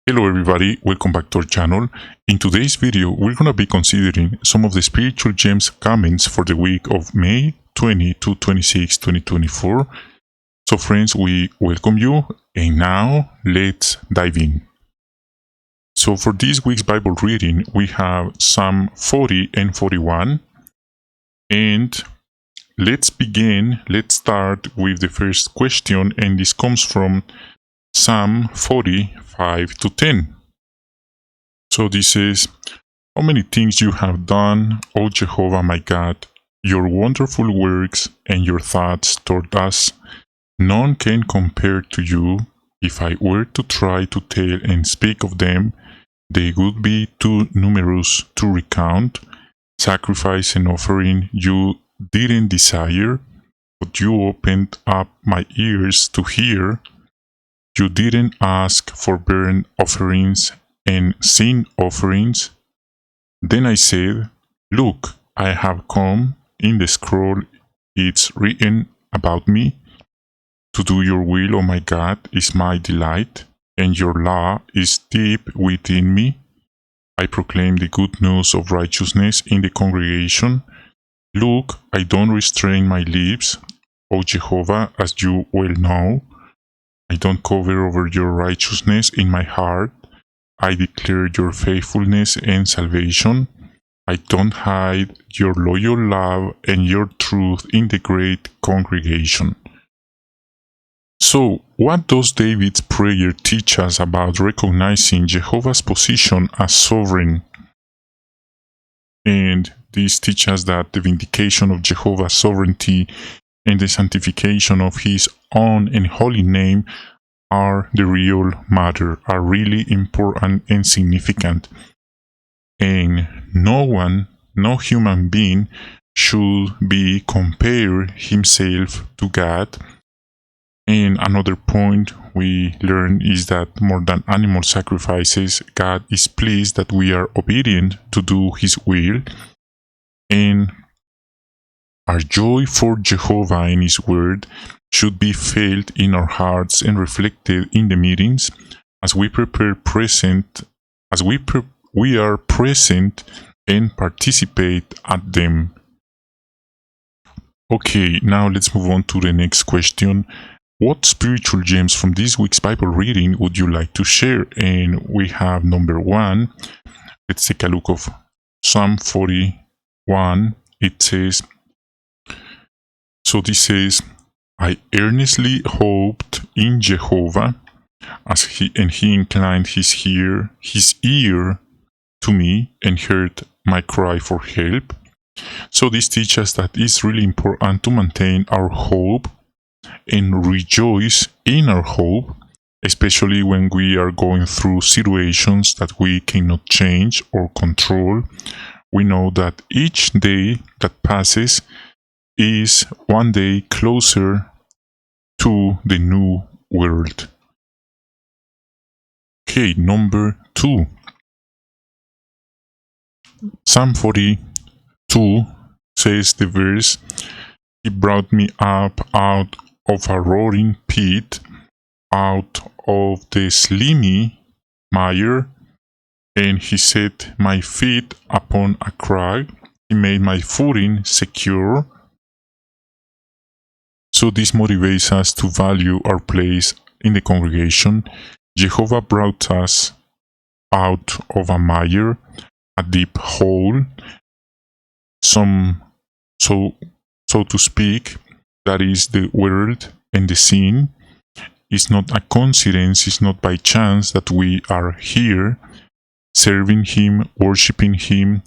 Hello everybody, welcome back to our channel. In today's video, we're going to be considering some of the spiritual gems comments for the week of May 20 to 26, 2024. So friends, we welcome you, and now let's dive in. So for this week's Bible reading, we have Psalm 40 and 41. And let's start with the first question, and this comes from Psalm 45 to 10. So this says, "How many things you have done, O Jehovah my God, your wonderful works and your thoughts toward us. None can compare to you. If I were to try to tell and speak of them, they would be too numerous to recount. Sacrifice and offering you didn't desire, but you opened up my ears to hear. You didn't ask for burnt offerings and sin offerings. Then I said, Look, I have come. In the scroll it's written about me. To do your will, O my God, is my delight, and your law is deep within me. I proclaim the good news of righteousness in the congregation. Look, I don't restrain my lips, O Jehovah, as you well know. I don't cover over your righteousness in my heart. I declare your faithfulness and salvation. I don't hide your loyal love and your truth in the great congregation." So, what does David's prayer teach us about recognizing Jehovah's position as sovereign? And this teaches us that the vindication of Jehovah's sovereignty and the sanctification of his own and holy name are the real matter, are really important and significant. And no human being should be compare himself to God. And another point we learn is that more than animal sacrifices, God is pleased that we are obedient to do his will. And our joy for Jehovah and his word should be felt in our hearts and reflected in the meetings as we are present and participate at them. Okay, now let's move on to the next question. What spiritual gems from this week's Bible reading would you like to share? And we have number 1. Let's take a look of Psalm 41. It says, this says, "I earnestly hoped in Jehovah, he inclined his ear to me and heard my cry for help." So this teaches us that it's really important to maintain our hope and rejoice in our hope, especially when we are going through situations that we cannot change or control. We know that each day that passes is one day closer to the new world. Okay, number 2. Psalm 42 says the verse, "He brought me up out of a roaring pit, out of the slimy mire, and he set my feet upon a crag. He made my footing secure." So this motivates us to value our place in the congregation. Jehovah brought us out of a mire, a deep hole, so to speak, that is the world and the sin. It's not a coincidence, it's not by chance that we are here serving him, worshiping him,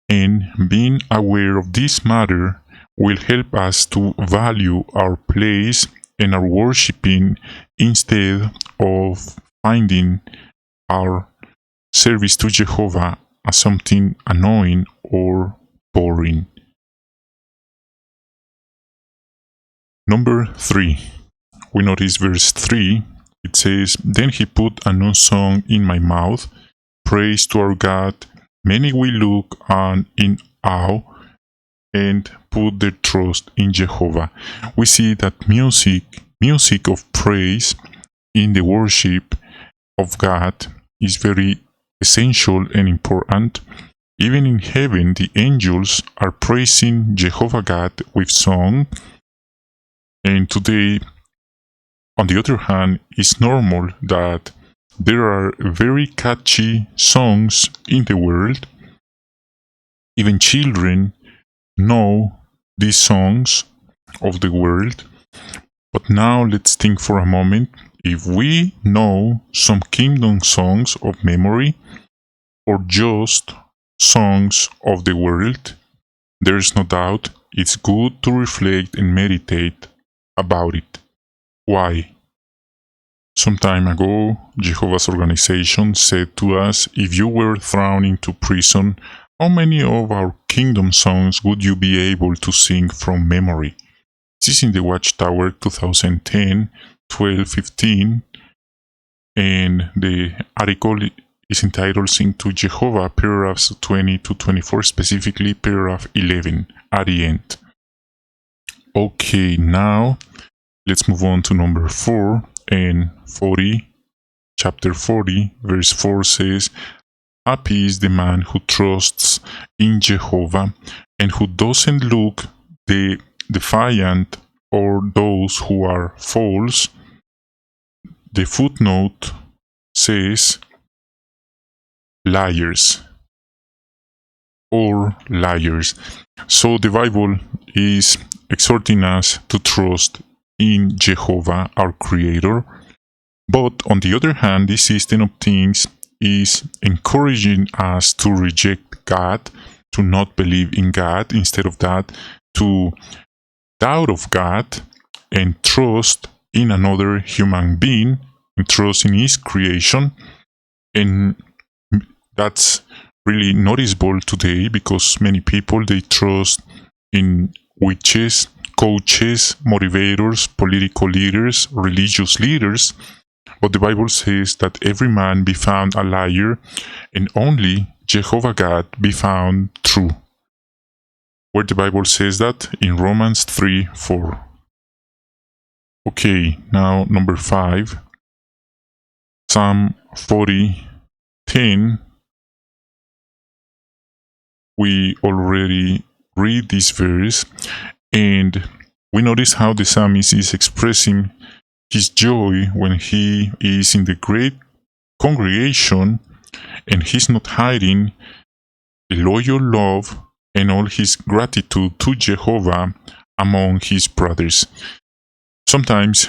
and being aware of this matter will help us to value our place and our worshiping instead of finding our service to Jehovah as something annoying or boring. Number 3. We notice verse 3. It says, "Then he put a new song in my mouth, praise to our God. Many will look on in awe and put their trust in Jehovah." We see that music of praise in the worship of God is very essential and important. Even in heaven, the angels are praising Jehovah God with song. And today, on the other hand, it's normal that there are very catchy songs in the world. Even children know these songs of the world. But now let's think for a moment. If we know some kingdom songs of memory or just songs of the world, there's no doubt it's good to reflect and meditate about it. Why? Some time ago, Jehovah's organization said to us, if you were thrown into prison, how many of our kingdom songs would you be able to sing from memory? This is in the Watchtower 2010, 12, 15, and the article is entitled Sing to Jehovah, paragraphs 20 to 24, specifically paragraph 11 at the end. Okay, now let's move on to number 4 and 40. Chapter 40, verse 4 says, happy is the man who trusts in Jehovah and who doesn't look the defiant or those who are false. The footnote says liars or liars. So the Bible is exhorting us to trust in Jehovah, our Creator. But on the other hand, this system of things is encouraging us to reject God, to not believe in God, instead of that, to doubt of God and trust in another human being and trust in His creation. And that's really noticeable today because many people, they trust in witches, coaches, motivators, political leaders, religious leaders. But the Bible says that every man be found a liar and only Jehovah God be found true. Where the Bible says that? In Romans 3:4. Okay, now number 5. Psalm 40:10. We already read this verse and we notice how the psalmist is expressing his joy when he is in the great congregation and he's not hiding the loyal love and all his gratitude to Jehovah among his brothers. Sometimes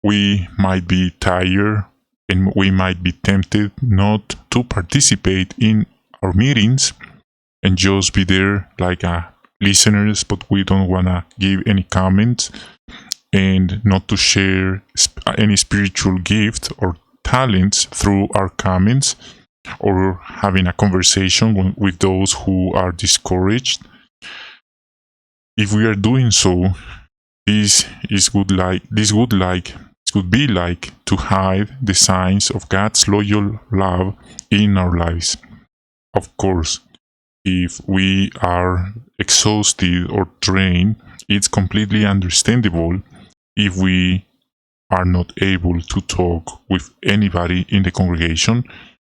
we might be tired and we might be tempted not to participate in our meetings and just be there like listeners, but we don't want to give any comments and not to share any spiritual gift or talents through our comments or having a conversation with those who are discouraged. If we are doing so, this would be like to hide the signs of God's loyal love in our lives. Of course, if we are exhausted or drained, it's completely understandable if we are not able to talk with anybody in the congregation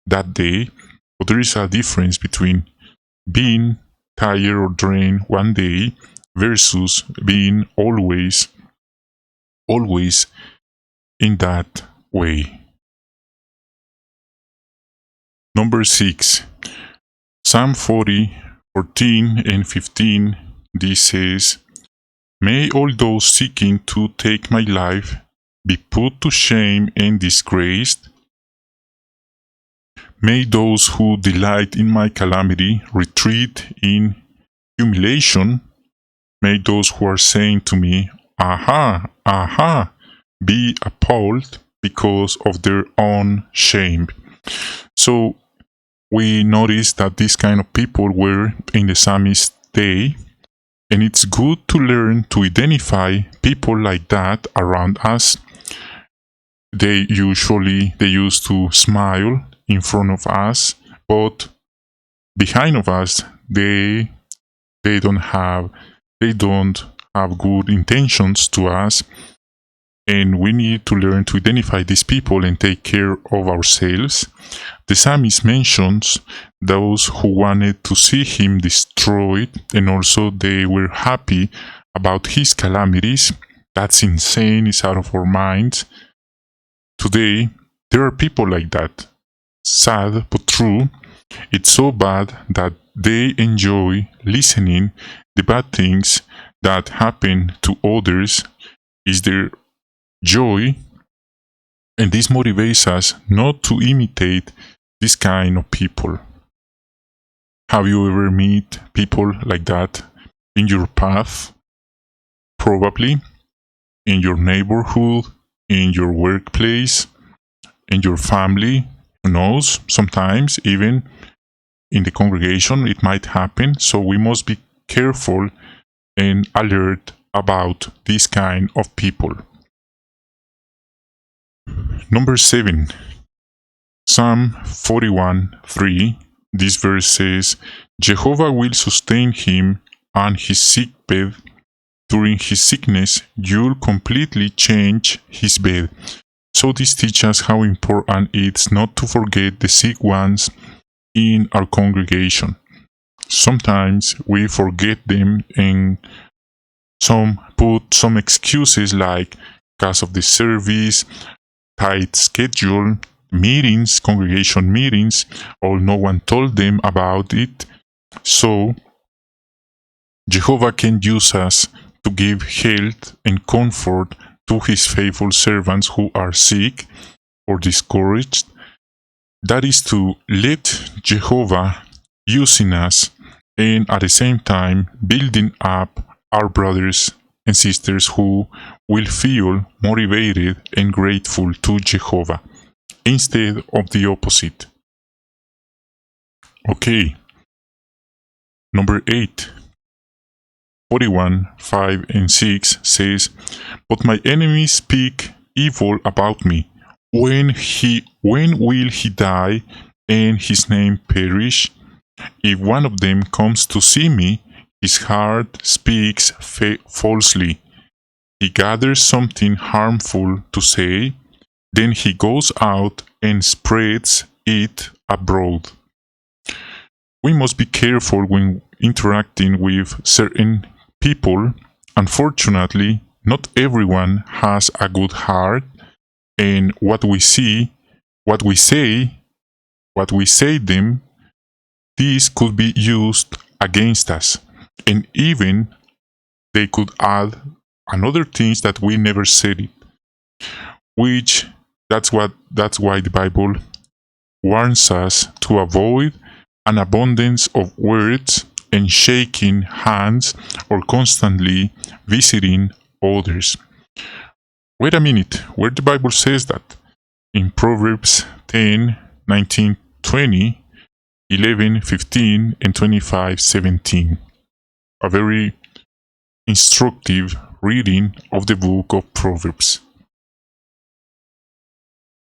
that day. But there is a difference between being tired or drained one day versus being always in that way. Number 6. Psalm 40:14 and 15. This says, may all those seeking to take my life be put to shame and disgraced. May those who delight in my calamity retreat in humiliation. May those who are saying to me, aha, aha, be appalled because of their own shame. So we notice that these kind of people were in the psalmist's day, and it's good to learn to identify people like that around us. They used to smile in front of us, but behind of us, they don't have good intentions to us. and we need to learn to identify these people and take care of ourselves. The psalmist mentions those who wanted to see him destroyed, and also they were happy about his calamities. That's insane, it's out of our minds. Today, there are people like that. Sad but true. It's so bad that they enjoy listening the bad things that happen to others is their joy, and this motivates us not to imitate this kind of people. Have you ever met people like that in your path? Probably in your neighborhood, in your workplace, in your family. Who knows? Sometimes even in the congregation it might happen. So we must be careful and alert about this kind of people. Number 7, Psalm 41:3. This verse says, Jehovah will sustain him on his sickbed. During his sickness, you'll completely change his bed. So this teaches us how important it's not to forget the sick ones in our congregation. Sometimes we forget them and some put some excuses like because of the service, tight schedule, meetings, congregation meetings, or no one told them about it. So Jehovah can use us to give health and comfort to his faithful servants who are sick or discouraged. That is to let Jehovah using us and at the same time building up our brothers and sisters who will feel motivated and grateful to Jehovah instead of the opposite. Okay. Number 8. 41:5-6 says, But my enemies speak evil about me. When will he die and his name perish? If one of them comes to see me, his heart speaks falsely. He gathers something harmful to say, then he goes out and spreads it abroad. We must be careful when interacting with certain people. Unfortunately, not everyone has a good heart, and what we say them, this could be used against us, and even they could add another things that we never said it. That's why the Bible warns us to avoid an abundance of words and shaking hands or constantly visiting others. Wait a minute, where the Bible says that? In Proverbs 10, 19, 20, 11, 15, and 25, 17. A very instructive reading of the book of Proverbs.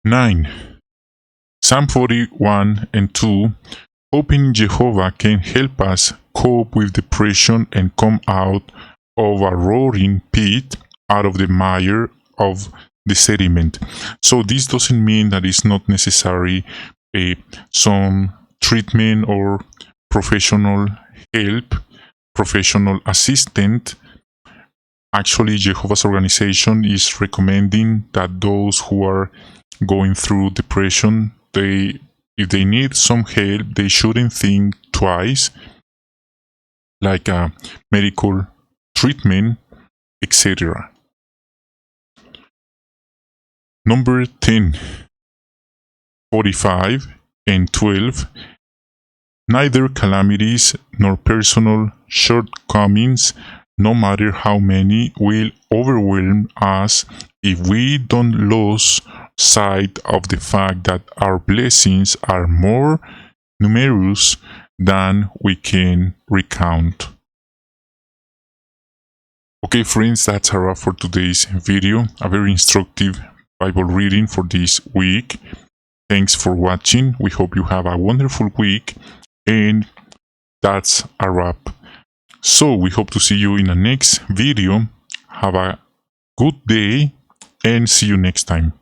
9. Psalm 41:2. Hoping Jehovah can help us cope with depression and come out of a roaring pit, out of the mire of the sediment. So this doesn't mean that it's not necessary some treatment or professional help, professional assistant. Actually, Jehovah's organization is recommending that those who are going through depression, if they need some help, they shouldn't think twice, like a medical treatment, etc. Number 10, 45:12. Neither calamities nor personal shortcomings, no matter how many, will overwhelm us if we don't lose sight of the fact that our blessings are more numerous than we can recount. Okay, friends, that's a wrap for today's video. A very instructive Bible reading for this week. Thanks for watching. We hope you have a wonderful week, and that's a wrap. So we hope to see you in the next video. Have a good day and see you next time.